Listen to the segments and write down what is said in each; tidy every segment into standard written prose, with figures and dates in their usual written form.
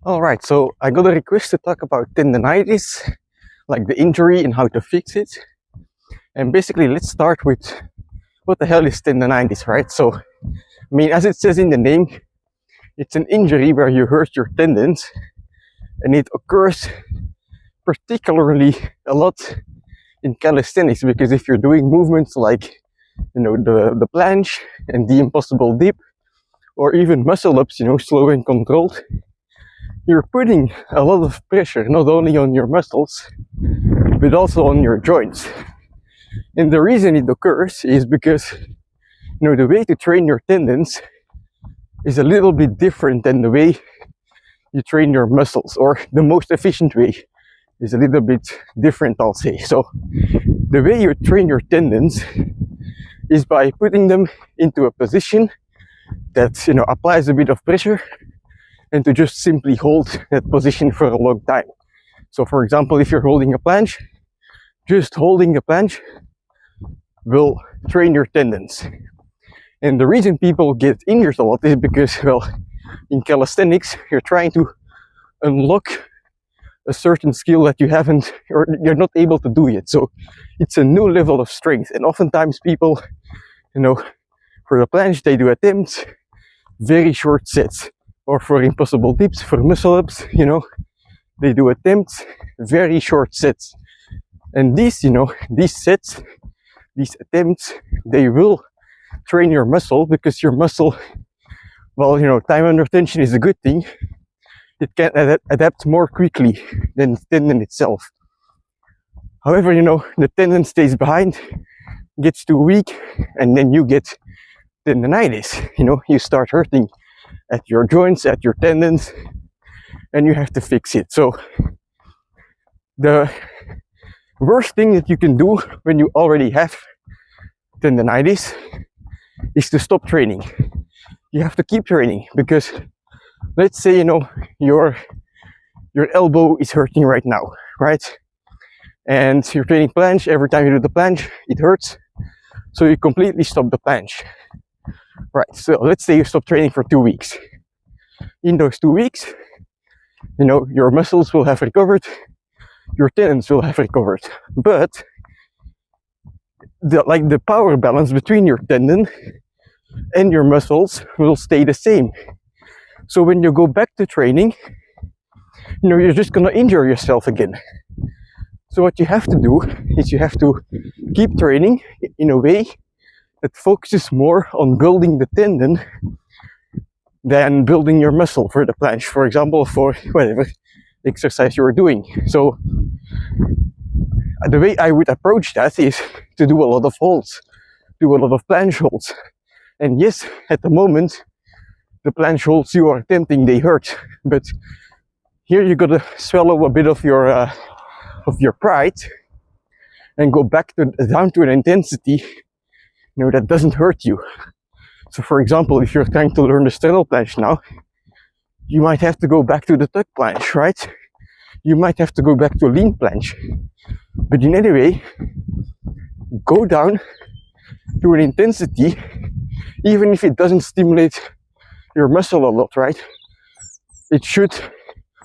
Alright, so I got a request to talk about tendonitis, like the injury and how to fix it. And basically, let's start with what the hell is tendonitis, right? So, as it says in the name, it's an injury where you hurt your tendons, and it occurs particularly a lot in calisthenics because if you're doing movements like, the planche and the impossible dip, or even muscle ups, slow and controlled, you're putting a lot of pressure not only on your muscles but also on your joints. And the reason it occurs is because the way to train your tendons is a little bit different than the way you train your muscles, or the most efficient way is a little bit different, I'll say. So the way you train your tendons is by putting them into a position that applies a bit of pressure, and to just simply hold that position for a long time. So for example, if you're holding a planche, just holding the planche will train your tendons. And the reason people get injured a lot is because, well, in calisthenics, you're trying to unlock a certain skill that you haven't, or you're not able to do yet. So it's a new level of strength. And oftentimes people, for the planche, they do attempts, very short sets. Or for impossible dips, for muscle ups, they do attempts, very short sets. And these sets, these attempts, they will train your muscle, because your muscle, well, time under tension is a good thing. It can adapt more quickly than the tendon itself. However, the tendon stays behind, gets too weak, and then you get tendonitis. You start hurting at your joints, at your tendons, and you have to fix it. So the worst thing that you can do when you already have tendonitis is to stop training. You have to keep training, because let's say your elbow is hurting right now, right? And you're training planche. Every time you do the planche, it hurts, so you completely stop the planche. Right, so let's say you stop training for 2 weeks. In those 2 weeks, your muscles will have recovered, your tendons will have recovered, but the power balance between your tendon and your muscles will stay the same. So when you go back to training, you're just gonna injure yourself again. So what you have to do is you have to keep training in a way that focuses more on building the tendon than building your muscle for the planche, for example, for whatever exercise you're doing. So the way I would approach that is to do a lot of holds, do a lot of planche holds. And yes, at the moment, the planche holds you are attempting, they hurt, but here you gotta swallow a bit of your pride and go back down to an intensity that doesn't hurt you. So for example, if you're trying to learn the straddle planche now, you might have to go back to the tuck planche, right? You might have to go back to a lean planche. But in any way, go down to an intensity, even if it doesn't stimulate your muscle a lot, right? It should,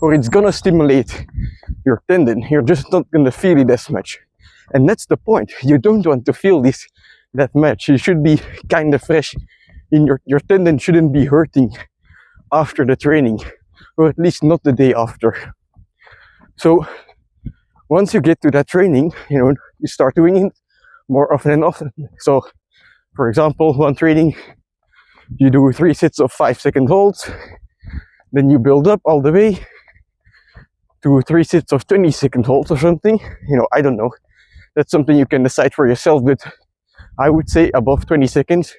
or it's gonna stimulate your tendon. You're just not gonna feel it as much. And that's the point. You don't want to feel this that much. You should be kind of fresh. Your tendon shouldn't be hurting after the training, or at least not the day after. So once you get to that training, you start doing it more often and often. So for example, one training, you do 3 sets of 5-second holds, then you build up all the way to 3 sets of 20-second holds or something. I don't know. That's something you can decide for yourself, but I would say above 20 seconds,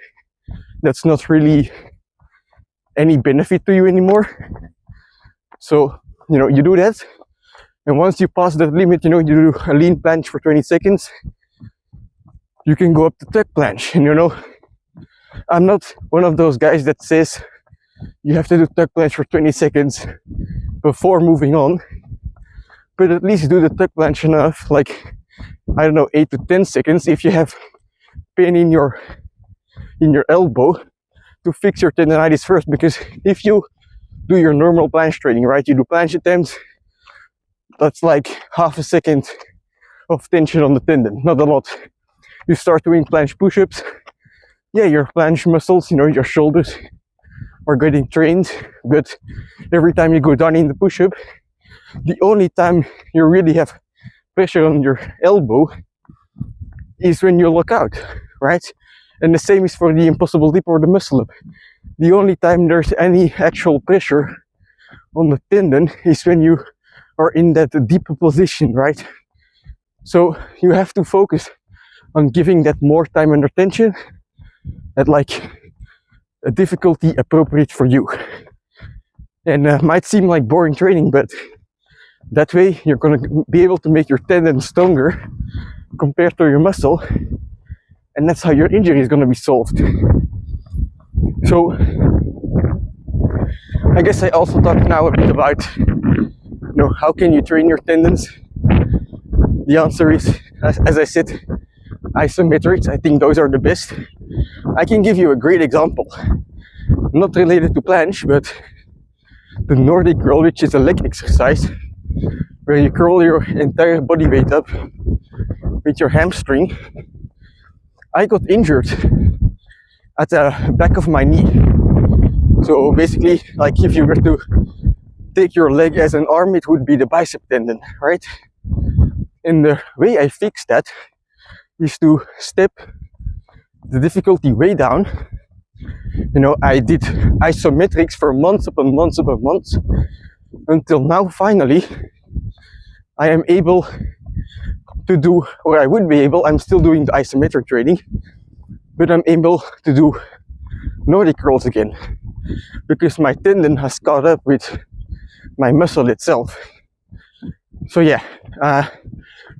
that's not really any benefit to you anymore. So, you do that. And once you pass that limit, you do a lean planche for 20 seconds, you can go up to tuck planche. And I'm not one of those guys that says you have to do tuck planche for 20 seconds before moving on, but at least do the tuck planche enough, like, 8 to 10 seconds if you have pain in your elbow, to fix your tendonitis first. Because if you do your normal planche training, right? You do planche attempts, that's like half a second of tension on the tendon, not a lot. You start doing planche push-ups, yeah, your planche muscles, your shoulders are getting trained, but every time you go down in the push-up, the only time you really have pressure on your elbow is when you lock out, right? And the same is for the impossible dip or the muscle up. The only time there's any actual pressure on the tendon is when you are in that deep position, right? So you have to focus on giving that more time under tension at like a difficulty appropriate for you. And might seem like boring training, but that way you're going to be able to make your tendon stronger compared to your muscle, and that's how your injury is going to be solved. So I guess I also talk now a bit about how can you train your tendons. The answer is, as I said, isometrics. I think those are the best. I can give you a great example, not related to planche, but the Nordic curl, which is a leg exercise where you curl your entire body weight up with your hamstring. I got injured at the back of my knee. So basically, like if you were to take your leg as an arm, it would be the bicep tendon, right? And the way I fixed that is to step the difficulty way down. I did isometrics for months upon months upon months until now, finally, I am able to do, or I would be able, I'm still doing the isometric training, but I'm able to do Nordic curls again because my tendon has caught up with my muscle itself. So yeah,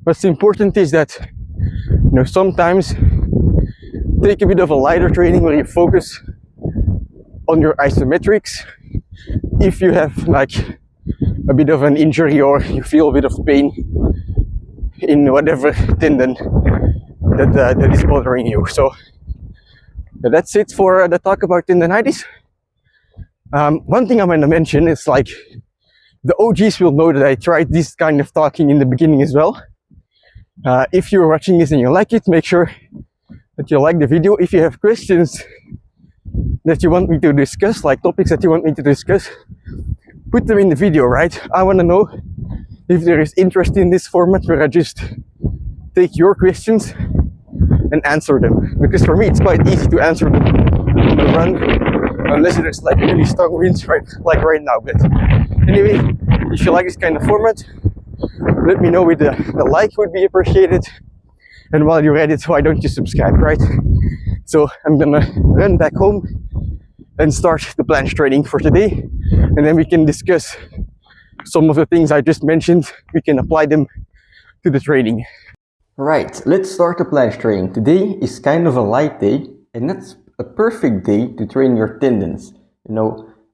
what's important is that sometimes take a bit of a lighter training where you focus on your isometrics. If you have like a bit of an injury or you feel a bit of pain in whatever tendon that is bothering you. So that's it for the talk about tendonitis. One thing I'm going to mention is like the OGs will know that I tried this kind of talking in the beginning as well. If you're watching this and you like it, make sure that you like the video. If you have questions that you want me to discuss, like topics that you want me to discuss, put them in the video, right? I want to know if there is interest in this format where I just take your questions and answer them. Because for me, it's quite easy to answer them on the run, unless there's like really strong winds, right? Like right now. But anyway, if you like this kind of format, let me know with the like would be appreciated. And while you're at it, why don't you subscribe, right? So I'm gonna run back home and start the planche training for today, and then we can discuss some of the things I just mentioned. We can apply them to the training. Right, let's start the planche training. Today is kind of a light day, and that's a perfect day to train your tendons.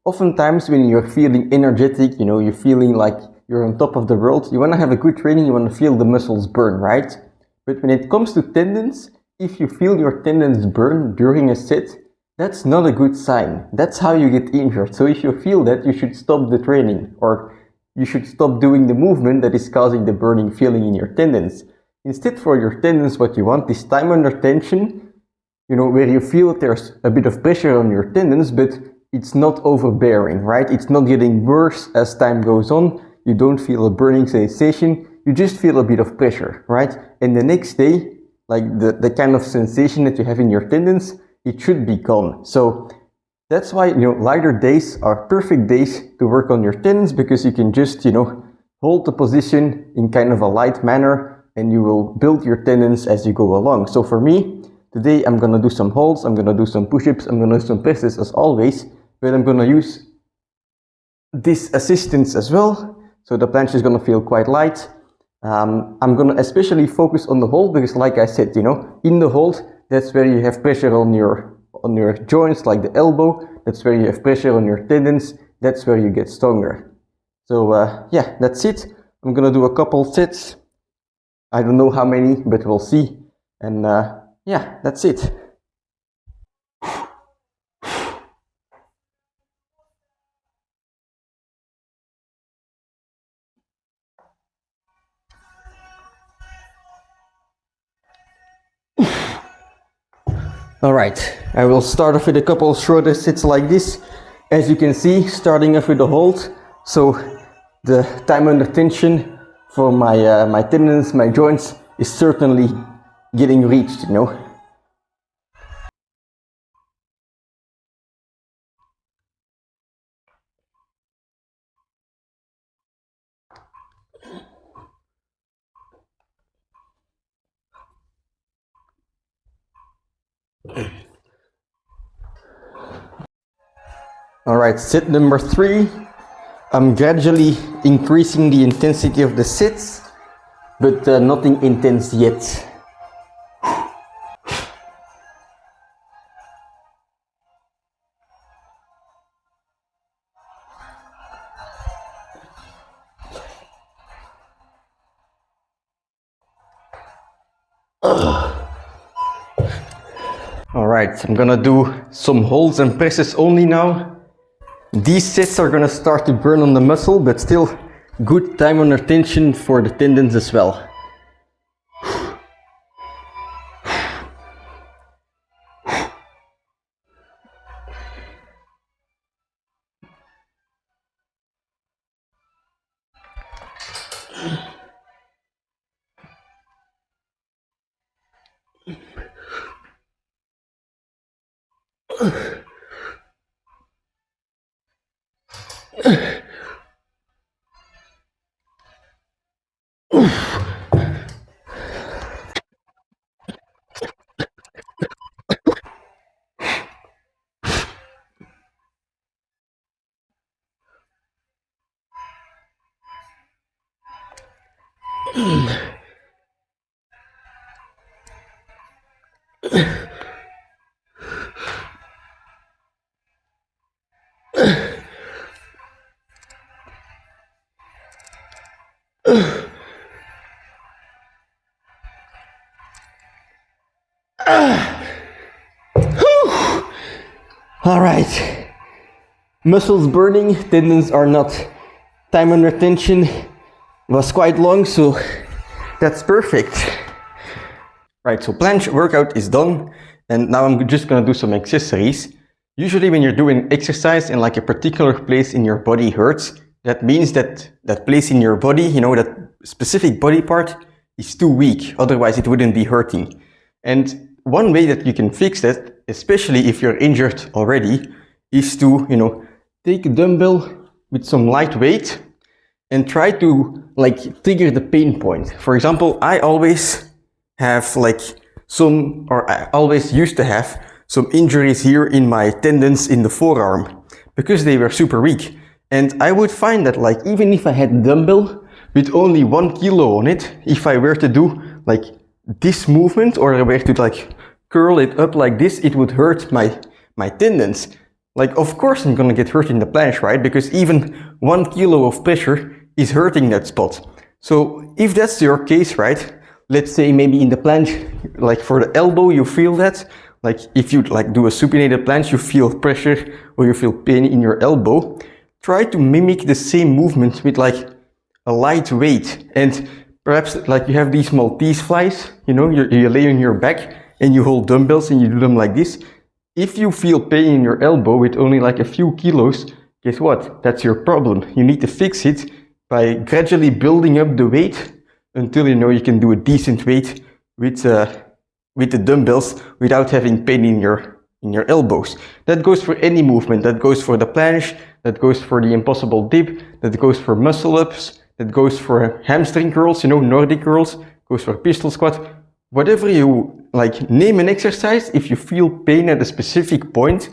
Oftentimes when you're feeling energetic, you're feeling like you're on top of the world, you want to have a good training, you want to feel the muscles burn, right? But when it comes to tendons, if you feel your tendons burn during a set, that's not a good sign. That's how you get injured. So if you feel that, you should stop the training, or you should stop doing the movement that is causing the burning feeling in your tendons. Instead, for your tendons, what you want is time under tension, where you feel there's a bit of pressure on your tendons, but it's not overbearing, right? It's not getting worse as time goes on. You don't feel a burning sensation. You just feel a bit of pressure, right? And the next day, like the kind of sensation that you have in your tendons, it should be gone. So that's why, lighter days are perfect days to work on your tendons, because you can just, hold the position in kind of a light manner, and you will build your tendons as you go along. So for me, today I'm gonna do some holds, I'm gonna do some push-ups, I'm gonna do some presses as always, but I'm gonna use this assistance as well. So the planche is gonna feel quite light. I'm gonna especially focus on the hold, because like I said, in the hold, that's where you have pressure on your joints, like the elbow. That's where you have pressure on your tendons. That's where you get stronger. So yeah, that's it. I'm gonna do a couple sets. I don't know how many, but we'll see. And yeah, that's it. All right, I will start off with a couple of shorter sits like this. As you can see, starting off with a hold. So the time under tension for my tendons, my joints is certainly getting reached, you know. All right, sit number 3. I'm gradually increasing the intensity of the sits, but nothing intense yet. All right, I'm gonna do some holds and presses only now. These sets are gonna start to burn on the muscle, but still good time under tension for the tendons as well. All right, muscles burning, tendons are not. Time under tension was quite long, so that's perfect. Right, so planche workout is done, and now I'm just gonna do some accessories. Usually when you're doing exercise and like a particular place in your body hurts, that means that that place in your body, you know, that specific body part is too weak, otherwise it wouldn't be hurting. And one way that you can fix that, especially if you're injured already, is to, you know, take a dumbbell with some light weight and try to like trigger the pain point. For example, I always have like I always used to have some injuries here in my tendons in the forearm because they were super weak. And I would find that like even if I had a dumbbell with only 1 kilo on it, if I were to do like this movement or I were to like curl it up like this, it would hurt my tendons. Like, of course I'm gonna get hurt in the planche, right? Because even 1 kilo of pressure is hurting that spot. So if that's your case, right? Let's say maybe in the planche, like for the elbow, you feel that. Like if you like do a supinated planche, you feel pressure or you feel pain in your elbow. Try to mimic the same movement with like a light weight. And perhaps like you have these Maltese flies, you know, you lay on your back and you hold dumbbells and you do them like this. If you feel pain in your elbow with only like a few kilos, guess what? That's your problem. You need to fix it by gradually building up the weight until you know you can do a decent weight with the dumbbells without having pain in your elbows. That goes for any movement. That goes for the planche, that goes for the impossible dip, that goes for muscle ups, that goes for hamstring curls, you know, Nordic curls, goes for pistol squat. Whatever you like, name an exercise. If you feel pain at a specific point,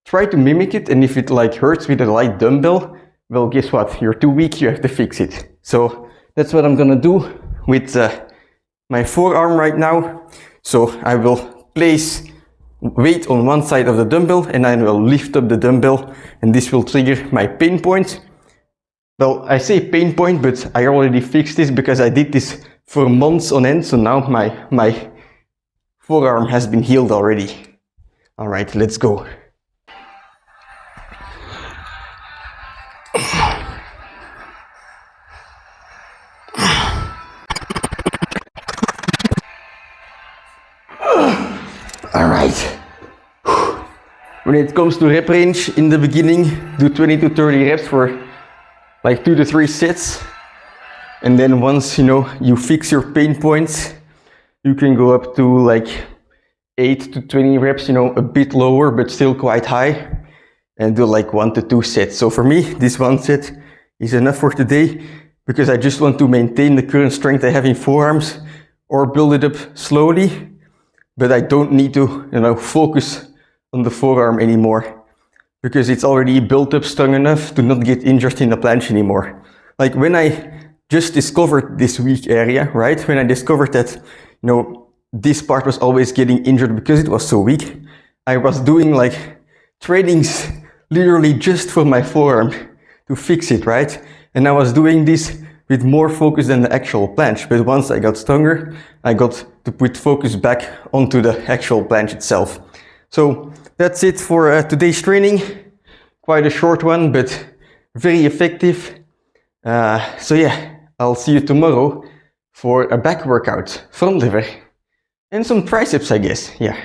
try to mimic it. And if it like hurts with a light dumbbell, well, guess what? You're too weak, you have to fix it. So that's what I'm gonna do with my forearm right now. So I will place weight on one side of the dumbbell and I will lift up the dumbbell and this will trigger my pain point. Well, I say pain point, but I already fixed this because I did this for months on end. So now my forearm has been healed already. All right, let's go. All right. When it comes to rep range, in the beginning, do 20 to 30 reps for like 2 to 3 sets. And then once, you know, you fix your pain points, you can go up to like 8 to 20 reps, you know, a bit lower, but still quite high, and do like 1 to 2 sets. So for me, this 1 set is enough for today, because I just want to maintain the current strength I have in forearms or build it up slowly, but I don't need to, you know, focus on the forearm anymore, because it's already built up strong enough to not get injured in the planche anymore. Like when I just discovered this weak area, right? When I discovered that, you know, this part was always getting injured because it was so weak, I was doing like trainings literally just for my forearm to fix it, right? And I was doing this with more focus than the actual planche. But once I got stronger, I got to put focus back onto the actual planche itself. So that's it for today's training. Quite a short one, but very effective. So yeah, I'll see you tomorrow for a back workout, front lever, and some triceps, I guess. Yeah.